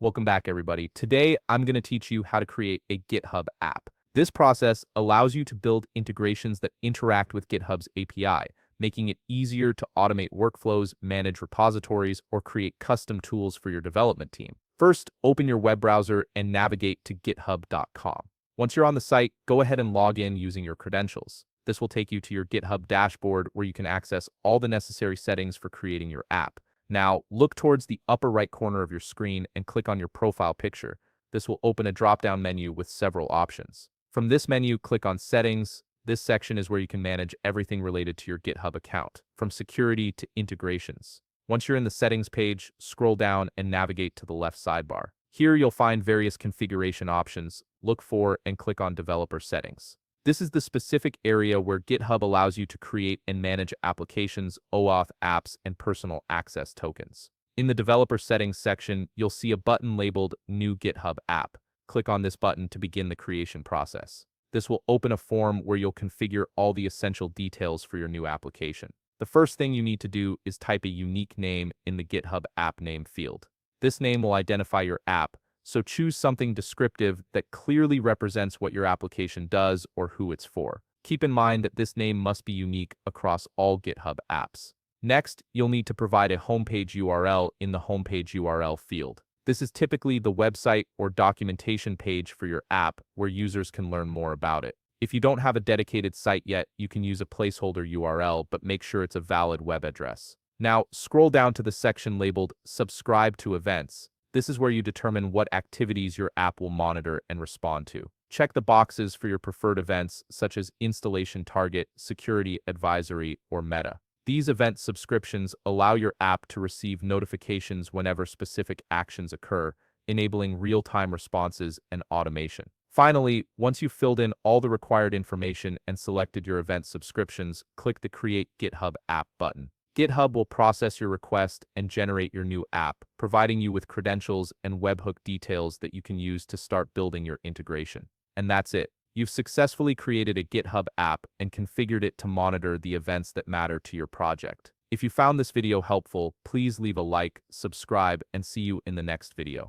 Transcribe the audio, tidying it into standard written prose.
Welcome back, everybody. Today, I'm going to teach you how to create a GitHub app. This process allows you to build integrations that interact with GitHub's API, making it easier to automate workflows, manage repositories, or create custom tools for your development team. First, open your web browser and navigate to github.com. Once you're on the site, go ahead and log in using your credentials. This will take you to your GitHub dashboard where you can access all the necessary settings for creating your app. Now, look towards the upper right corner of your screen and click on your profile picture. This will open a drop-down menu with several options. From this menu, click on Settings. This section is where you can manage everything related to your GitHub account, from security to integrations. Once you're in the Settings page, scroll down and navigate to the left sidebar. Here you'll find various configuration options. Look for and click on Developer Settings. This is the specific area where GitHub allows you to create and manage applications, OAuth apps, and personal access tokens. In the Developer Settings section, you'll see a button labeled New GitHub App. Click on this button to begin the creation process. This will open a form where you'll configure all the essential details for your new application. The first thing you need to do is type a unique name in the GitHub app name field. This name will identify your app, so choose something descriptive that clearly represents what your application does or who it's for. Keep in mind that this name must be unique across all GitHub apps. Next, you'll need to provide a homepage URL in the homepage URL field. This is typically the website or documentation page for your app where users can learn more about it. If you don't have a dedicated site yet, you can use a placeholder URL, but make sure it's a valid web address. Now, scroll down to the section labeled Subscribe to Events. This is where you determine what activities your app will monitor and respond to. Check the boxes for your preferred events, such as Installation Target, Security Advisory, or Meta. These event subscriptions allow your app to receive notifications whenever specific actions occur, enabling real-time responses and automation. Finally, once you've filled in all the required information and selected your event subscriptions, click the Create GitHub App button. GitHub will process your request and generate your new app, providing you with credentials and webhook details that you can use to start building your integration. And that's it. You've successfully created a GitHub app and configured it to monitor the events that matter to your project. If you found this video helpful, please leave a like, subscribe, and see you in the next video.